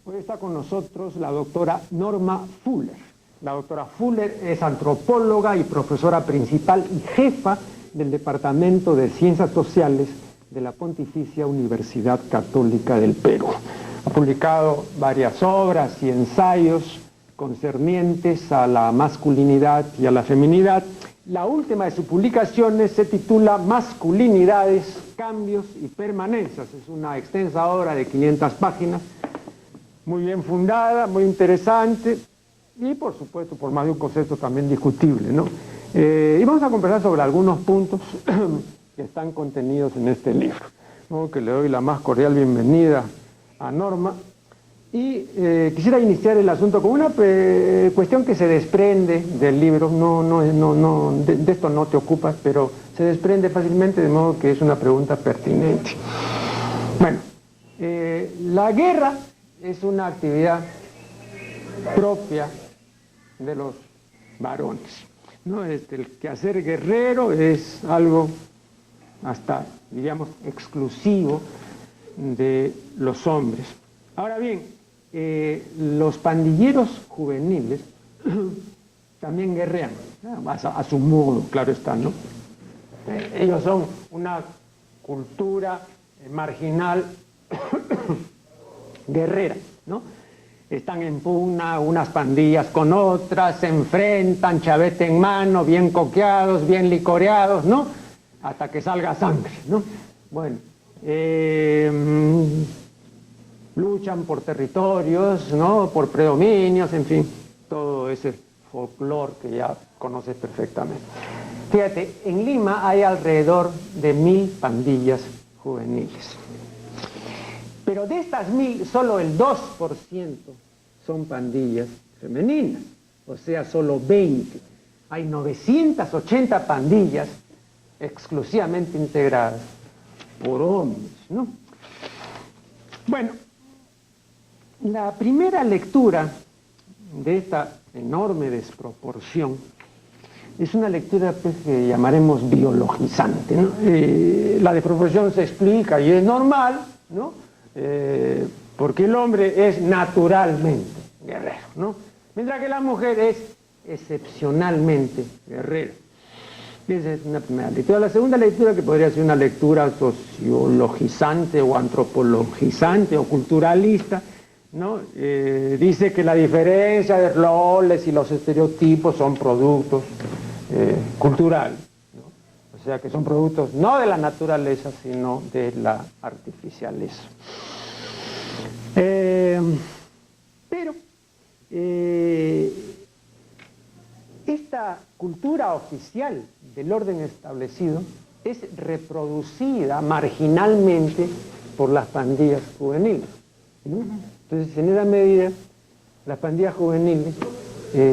Hoy está con nosotros la doctora Norma Fuller. La doctora Fuller es antropóloga y profesora principal y jefa del Departamento de Ciencias Sociales de la Pontificia Universidad Católica del Perú. Ha publicado varias obras y ensayos concernientes a la masculinidad y a la feminidad. La última de sus publicaciones se titula Masculinidades, Cambios y Permanencias. Es una extensa obra de 500 páginas, muy bien fundada, muy interesante y, por supuesto, por más de un concepto también discutible, ¿no? Y vamos a conversar sobre algunos puntos que están contenidos en este libro, ¿no? Que le doy la más cordial bienvenida a Norma. Y quisiera iniciar el asunto con una cuestión que se desprende del libro, de esto no te ocupas, pero se desprende fácilmente, de modo que es una pregunta pertinente. Bueno, la guerra es una actividad propia de los varones, ¿no? El quehacer guerrero es algo hasta, diríamos, exclusivo de los hombres. Ahora bien, los pandilleros juveniles también guerrean, a su modo, claro está, ¿no? Ellos son una cultura marginal guerrera, ¿no? Están en pugna unas pandillas con otras, se enfrentan, chavete en mano, bien coqueados, bien licoreados, ¿no? Hasta que salga sangre, ¿no? Bueno, luchan por territorios, ¿no? Por predominios, en fin, todo ese folclore que ya conoces perfectamente. Fíjate, en Lima hay alrededor de 1000 pandillas juveniles. Pero de estas 1000, solo el 2% son pandillas femeninas, o sea, solo 20. Hay 980 pandillas exclusivamente integradas por hombres, ¿no? Bueno, la primera lectura de esta enorme desproporción es una lectura, pues, que llamaremos biologizante, ¿no? La desproporción se explica y es normal, ¿no? Porque el hombre es naturalmente guerrero, ¿no? Mientras que la mujer es excepcionalmente guerrera. Esa es una primera lectura. La segunda lectura, que podría ser una lectura sociologizante o antropologizante o culturalista, ¿no? Dice que la diferencia de roles y los estereotipos son productos culturales, ¿no? O sea, que son productos no de la naturaleza, sino de la artificialeza. Pero esta cultura oficial del orden establecido es reproducida marginalmente por las pandillas juveniles, ¿no? Entonces, en esa medida, las pandillas juveniles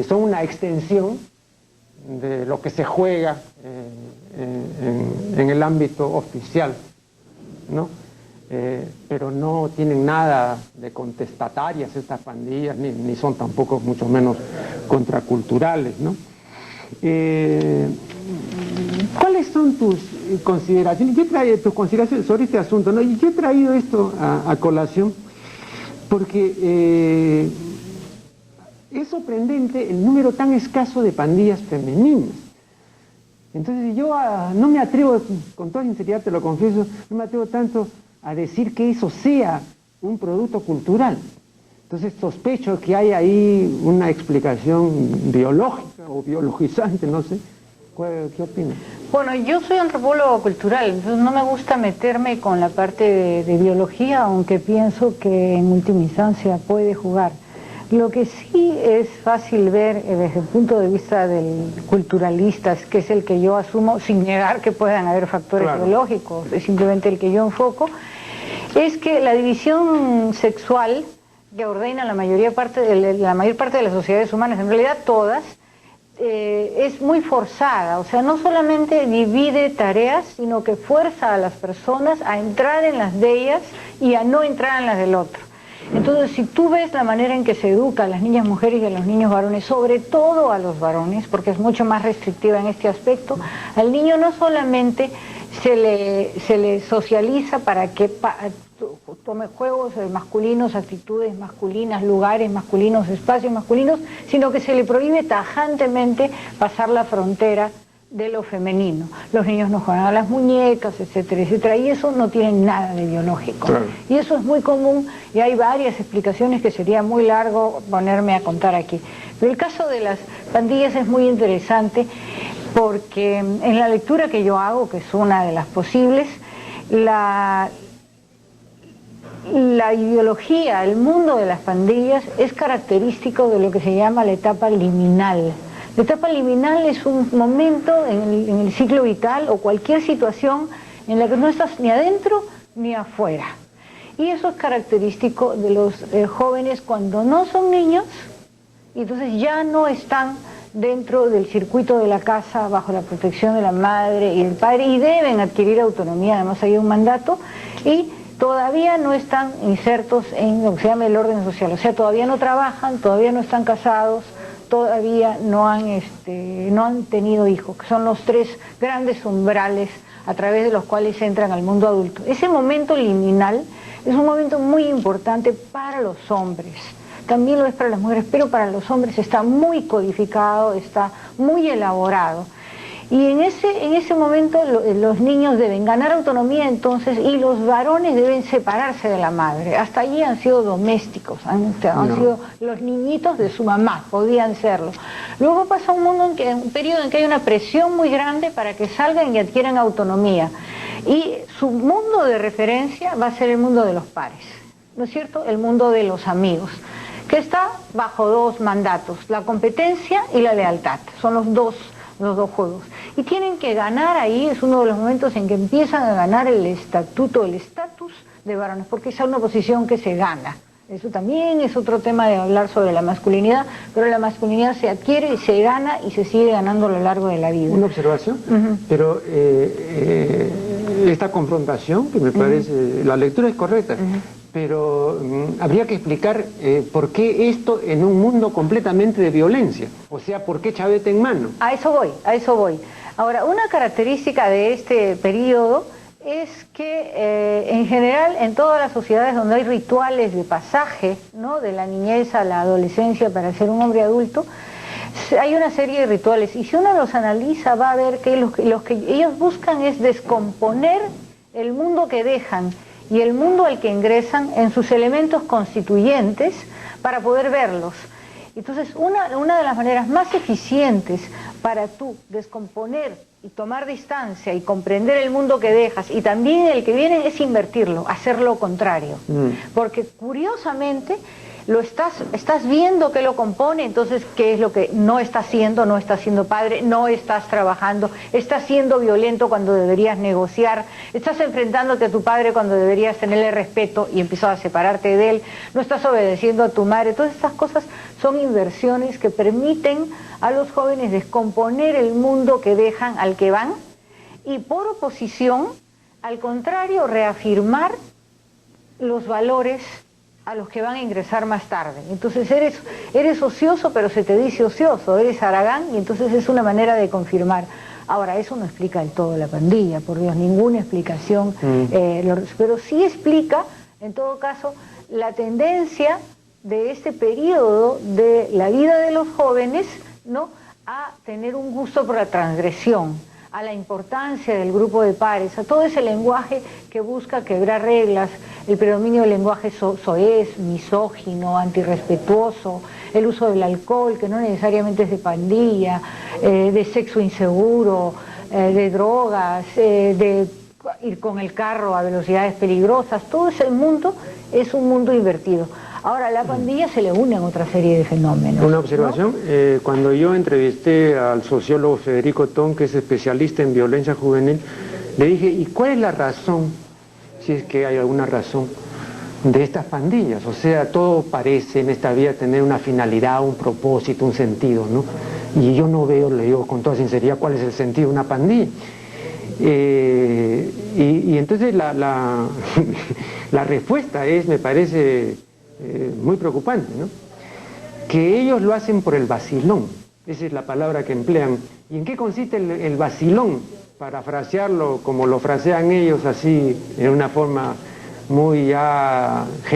son una extensión de lo que se juega en el ámbito oficial, ¿no? Pero no tienen nada de contestatarias estas pandillas, ni son tampoco, mucho menos, contraculturales, ¿no? ¿Cuáles son tus consideraciones? Tus consideraciones sobre este asunto, ¿no? Y yo he traído esto a colación porque es sorprendente el número tan escaso de pandillas femeninas. Entonces yo no me atrevo, con toda sinceridad te lo confieso, no me atrevo tanto a decir que eso sea un producto cultural. Entonces sospecho que hay ahí una explicación biológica o biologizante, no sé. ¿Qué opinas? Bueno, yo soy antropólogo cultural, entonces no me gusta meterme con la parte de biología, aunque pienso que en última instancia puede jugar. Lo que sí es fácil ver desde el punto de vista del culturalista, que es el que yo asumo, sin negar que puedan haber factores biológicos, es simplemente el que yo enfoco, es que la división sexual que ordena la mayor parte de las sociedades humanas, en realidad todas, es muy forzada. O sea, no solamente divide tareas, sino que fuerza a las personas a entrar en las de ellas y a no entrar en las del otro. Entonces, si tú ves la manera en que se educa a las niñas mujeres y a los niños varones, sobre todo a los varones, porque es mucho más restrictiva en este aspecto, al niño no solamente se le socializa para que tome juegos masculinos, actitudes masculinas, lugares masculinos, espacios masculinos, sino que se le prohíbe tajantemente pasar la frontera de lo femenino. Los niños no juegan a las muñecas, etcétera, etcétera, y eso no tiene nada de biológico. Claro. Y eso es muy común, y hay varias explicaciones que sería muy largo ponerme a contar aquí. Pero el caso de las pandillas es muy interesante porque en la lectura que yo hago, que es una de las posibles, la ideología, el mundo de las pandillas es característico de lo que se llama la etapa liminal. La etapa liminal es un momento en el ciclo vital o cualquier situación en la que no estás ni adentro ni afuera. Y eso es característico de los jóvenes cuando no son niños y entonces ya no están dentro del circuito de la casa bajo la protección de la madre y del padre y deben adquirir autonomía, además hay un mandato, y todavía no están insertos en lo que se llama el orden social, o sea, todavía no trabajan, todavía no están casados, todavía no han tenido hijos, que son los tres grandes umbrales a través de los cuales entran al mundo adulto. Ese momento liminal es un momento muy importante para los hombres, también lo es para las mujeres, pero para los hombres está muy codificado, está muy elaborado. Y en ese momento los niños deben ganar autonomía entonces y los varones deben separarse de la madre. Hasta allí han sido domésticos, han sido los niñitos de su mamá, podían serlo. Luego pasa un periodo en que hay una presión muy grande para que salgan y adquieran autonomía. Y su mundo de referencia va a ser el mundo de los pares, ¿no es cierto? El mundo de los amigos, que está bajo dos mandatos, la competencia y la lealtad. Son los dos juegos. Y tienen que ganar ahí, es uno de los momentos en que empiezan a ganar el estatus de varones, porque es una posición que se gana. Eso también es otro tema de hablar sobre la masculinidad, pero la masculinidad se adquiere y se gana y se sigue ganando a lo largo de la vida. Una observación, pero esta confrontación, que me parece, la lectura es correcta, pero habría que explicar por qué esto en un mundo completamente de violencia, o sea, por qué chavete en mano. A eso voy. Ahora, una característica de este periodo es que en general en todas las sociedades donde hay rituales de pasaje, ¿no?, de la niñez a la adolescencia para ser un hombre adulto, hay una serie de rituales, y si uno los analiza va a ver que los que ellos buscan es descomponer el mundo que dejan y el mundo al que ingresan en sus elementos constituyentes para poder verlos. Entonces, una de las maneras más eficientes para tú descomponer y tomar distancia y comprender el mundo que dejas y también el que viene es invertirlo, hacer lo contrario. Porque curiosamente estás viendo qué lo compone, entonces qué es lo que no estás haciendo, no estás siendo padre, no estás trabajando, estás siendo violento cuando deberías negociar, estás enfrentándote a tu padre cuando deberías tenerle respeto y empezar a separarte de él, no estás obedeciendo a tu madre. Todas estas cosas son inversiones que permiten a los jóvenes descomponer el mundo que dejan al que van y por oposición, al contrario, reafirmar los valores a los que van a ingresar más tarde. Entonces eres ocioso, pero se te dice ocioso, eres haragán, y entonces es una manera de confirmar. Ahora, eso no explica del todo la pandilla, por Dios, ninguna explicación, pero sí explica, en todo caso, la tendencia de este periodo de la vida de los jóvenes, ¿no?, a tener un gusto por la transgresión, a la importancia del grupo de pares, a todo ese lenguaje que busca quebrar reglas, el predominio del lenguaje soez, misógino, antirrespetuoso, el uso del alcohol, que no necesariamente es de pandilla, de sexo inseguro, de drogas, de ir con el carro a velocidades peligrosas. Todo ese mundo es un mundo invertido. Ahora, a la pandilla se le unen otra serie de fenómenos. Una observación, ¿no? Cuando yo entrevisté al sociólogo Federico Ton, que es especialista en violencia juvenil, le dije, ¿y cuál es la razón, si es que hay alguna razón, de estas pandillas? O sea, todo parece en esta vida tener una finalidad, un propósito, un sentido, ¿no? Y yo no veo, le digo con toda sinceridad, cuál es el sentido de una pandilla. Y entonces la respuesta es, me parece muy preocupante, ¿no? Que ellos lo hacen por el vacilón, esa es la palabra que emplean. ¿Y en qué consiste el vacilón? Parafrasearlo como lo frasean ellos, así, en una forma muy ya